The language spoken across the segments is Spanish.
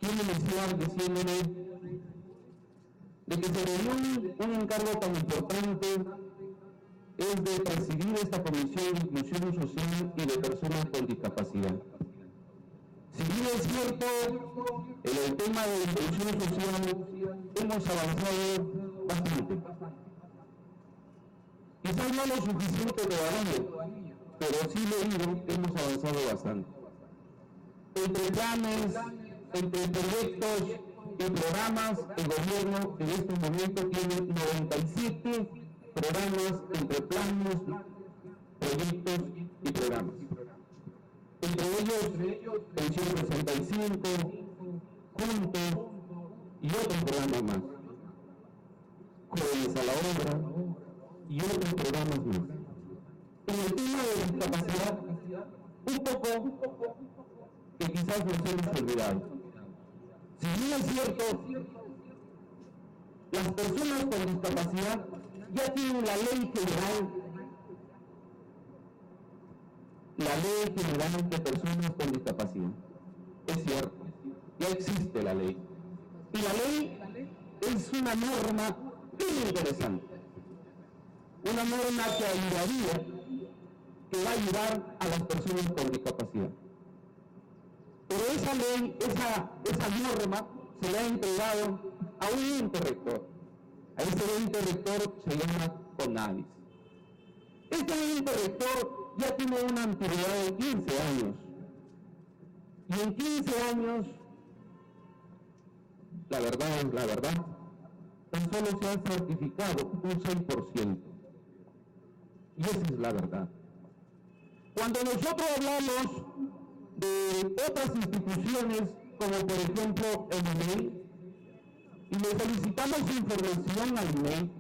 quiero iniciar diciéndole de que se le dio un encargo tan importante es de presidir esta Comisión de Inclusión Social y de Personas con Discapacidad. Si bien es cierto, en el tema de inclusión social hemos avanzado bastante. Quizás no lo suficiente todavía, pero sí le digo que hemos avanzado bastante. Entre planes, entre proyectos y programas, el gobierno en estos momentos tiene 97 programas entre planes, proyectos y programas. Entre ellos, Pensión 65, Juntos y otros programas más. Jóvenes a la obra y otros programas más. En el tema de discapacidad, un poco que quizás nos hemos olvidado. Si bien es cierto, las personas con discapacidad ya tienen la ley general de personas con discapacidad. Es cierto, ya existe la ley. Y la ley es una norma muy interesante. Una norma que ayudaría, que va a ayudar a las personas con discapacidad. Pero esa ley, esa norma se le ha entregado a un ente rector. A ese ente rector se llama CONADIS. Este ente rector ya tiene una antigüedad de 15 años. Y en 15 años, la verdad es la verdad, tan solo se ha certificado un 6%. Y esa es la verdad. Cuando nosotros hablamos de otras instituciones, como por ejemplo el INEI, y le solicitamos información al INEI,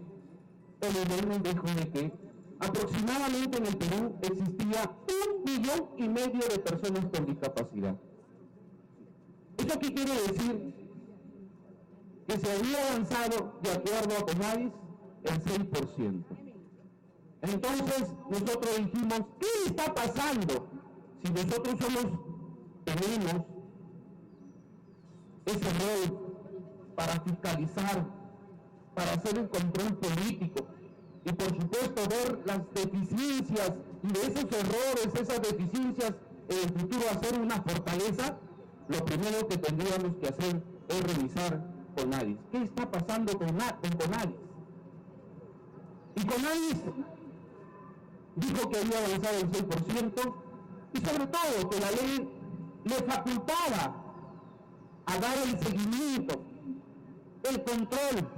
el INEI nos dijo de que aproximadamente en el Perú existía 1,5 millones de personas con discapacidad. ¿Eso qué quiere decir? Que se había avanzado, de acuerdo a CONADIS, el 6%. Entonces nosotros dijimos, ¿qué está pasando? Si nosotros tenemos ese rol para fiscalizar, para hacer un control político y por supuesto ver las deficiencias y de esos errores, esas deficiencias en el futuro hacer una fortaleza, lo primero que tendríamos que hacer es revisar CONADIS. ¿Qué está pasando con CONADIS? Y CONADIS dijo que había avanzado el 6% y sobre todo que la ley le facultaba a dar el seguimiento, el control,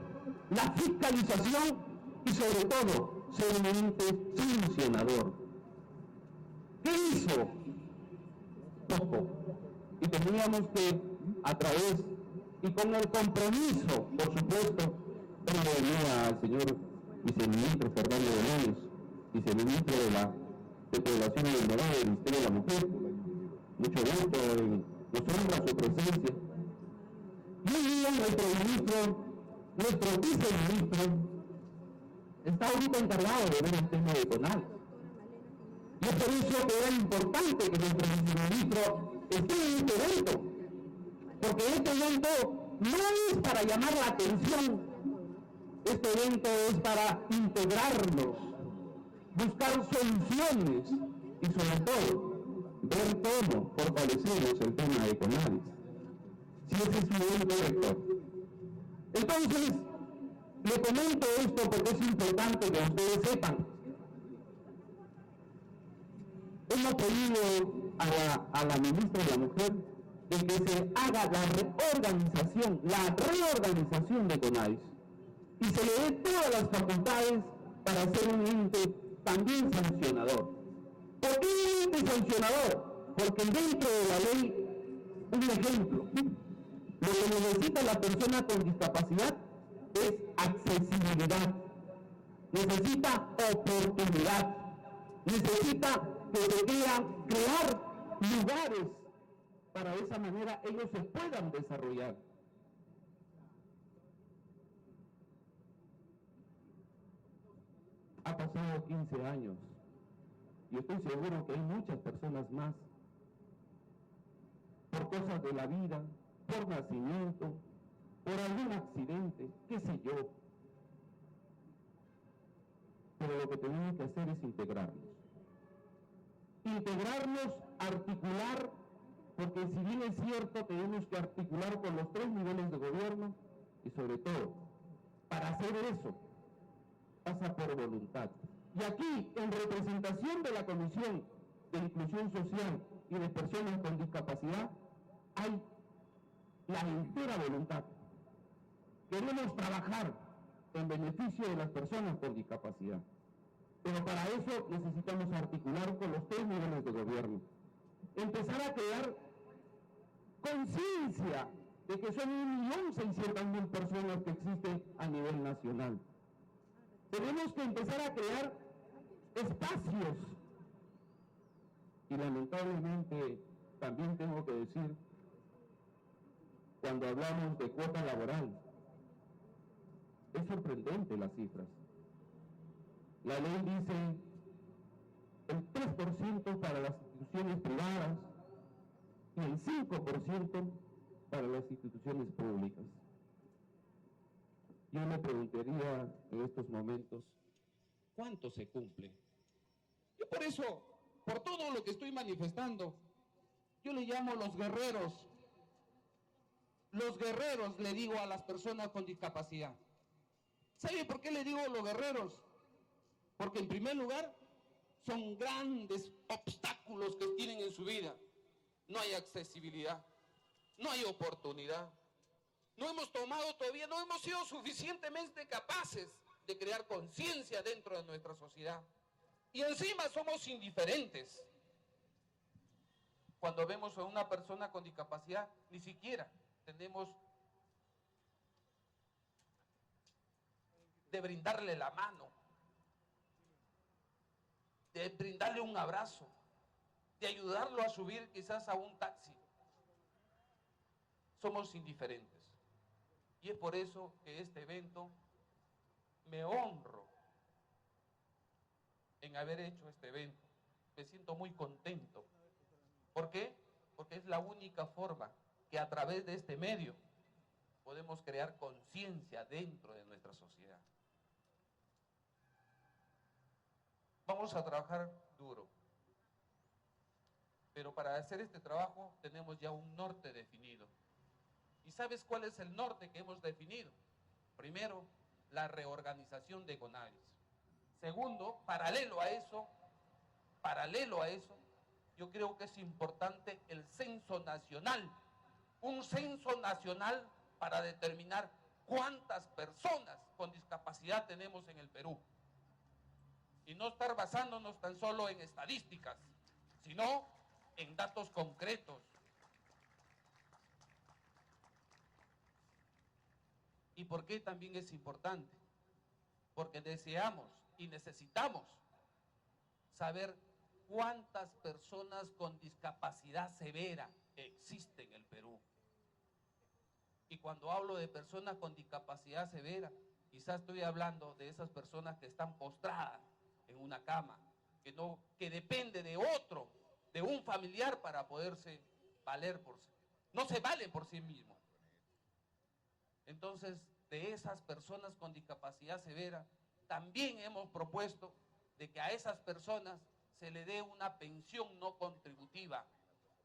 la fiscalización y sobre todo ser un ente sancionador. ¿Qué hizo? Poco. Y teníamos que, a través y con el compromiso, por supuesto, venía al señor viceministro Fernando Belónez, viceministro de Población y Innovación del Ministerio de la Mujer. Mucho gusto, nos honra su presencia. Y hoy día nuestro viceministro, está ahorita encargado de ver el tema de CONADIS. Y es por eso que es importante que nuestro viceministro esté en este evento, porque este evento no es para llamar la atención, este evento es para integrarnos, buscar soluciones y sobre todo ver cómo fortalecemos el tema de CONADIS. Si ese es su evento rector. Entonces, le comento esto porque es importante que ustedes sepan. Hemos pedido a la ministra de la Mujer de que se haga la reorganización de CONADIS y se le dé todas las facultades para ser un ente también sancionador. ¿Por qué un ente sancionador? Porque dentro de la ley, un ejemplo, lo que necesita la persona con discapacidad es accesibilidad, necesita oportunidad, necesita que se puedan crear lugares para de esa manera ellos se puedan desarrollar. Ha pasado 15 años y estoy seguro que hay muchas personas más, por cosas de la vida, por nacimiento, por algún accidente, qué sé yo. Pero lo que tenemos que hacer es integrarnos. Integrarnos, articular, porque si bien es cierto, tenemos que articular con los 3 niveles de gobierno y sobre todo, para hacer eso, pasa por voluntad. Y aquí, en representación de la Comisión de Inclusión Social y de Personas con Discapacidad, hay la entera voluntad. Queremos trabajar en beneficio de las personas con discapacidad. Pero para eso necesitamos articular con los 3 niveles de gobierno. Empezar a crear conciencia de que son 1.600.000 personas que existen a nivel nacional. Tenemos que empezar a crear espacios. Y lamentablemente también tengo que decir, cuando hablamos de cuota laboral, es sorprendente las cifras. La ley dice el 3% para las instituciones privadas y el 5% para las instituciones públicas. Yo me preguntaría en estos momentos, ¿cuánto se cumple? Yo por eso, por todo lo que estoy manifestando, yo le llamo los guerreros. Los guerreros, le digo a las personas con discapacidad. ¿Sabe por qué le digo los guerreros? Porque en primer lugar, son grandes obstáculos que tienen en su vida. No hay accesibilidad, no hay oportunidad. No hemos tomado todavía, no hemos sido suficientemente capaces de crear conciencia dentro de nuestra sociedad. Y encima somos indiferentes. Cuando vemos a una persona con discapacidad, ni siquiera tenemos de brindarle la mano, de brindarle un abrazo, de ayudarlo a subir quizás a un taxi. Somos indiferentes. Y es por eso que este evento me honro en haber hecho este evento. Me siento muy contento. ¿Por qué? Porque es la única forma que a través de este medio podemos crear conciencia dentro de nuestra sociedad. Vamos a trabajar duro. Pero para hacer este trabajo tenemos ya un norte definido. ¿Y sabes cuál es el norte que hemos definido? Primero, la reorganización de CONADIS. Segundo, paralelo a eso, yo creo que es importante el censo nacional. Un censo nacional para determinar cuántas personas con discapacidad tenemos en el Perú. Y no estar basándonos tan solo en estadísticas, sino en datos concretos. ¿Y por qué también es importante? Porque deseamos y necesitamos saber cuántas personas con discapacidad severa existen en el Perú. Y cuando hablo de personas con discapacidad severa, quizás estoy hablando de esas personas que están postradas en una cama, que depende de otro, de un familiar para poderse valer por sí. No se valen por sí mismos. Entonces, de esas personas con discapacidad severa, también hemos propuesto de que a esas personas se le dé una pensión no contributiva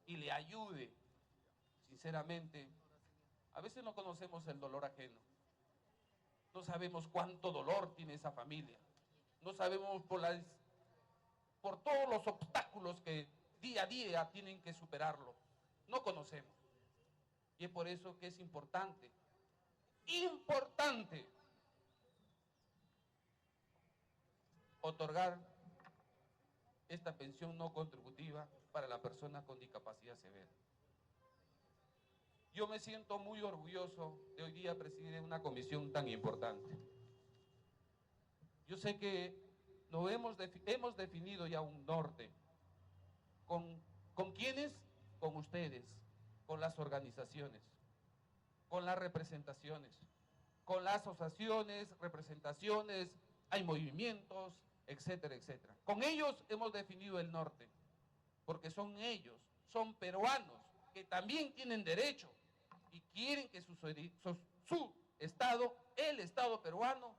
y le ayude. Sinceramente, a veces no conocemos el dolor ajeno. No sabemos cuánto dolor tiene esa familia. No sabemos por todos los obstáculos que día a día tienen que superarlo. No conocemos. Y es por eso que es importante otorgar esta pensión no contributiva para la persona con discapacidad severa. Yo me siento muy orgulloso de hoy día presidir una comisión tan importante. Yo sé que hemos definido ya un norte. ¿Con quiénes? Con ustedes, con las organizaciones, con las representaciones, con las asociaciones, representaciones, hay movimientos, etcétera, etcétera. Con ellos hemos definido el norte, porque son ellos, son peruanos, que también tienen derecho y quieren que su Estado, el Estado peruano,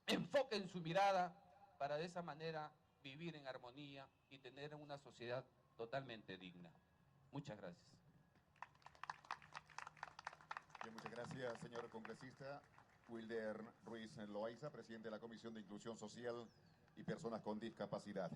enfoque en su mirada para de esa manera vivir en armonía y tener una sociedad totalmente digna. Muchas gracias. Bien, muchas gracias, señor congresista Wilder Ruiz Loaiza, presidente de la Comisión de Inclusión Social y Personas con Discapacidad.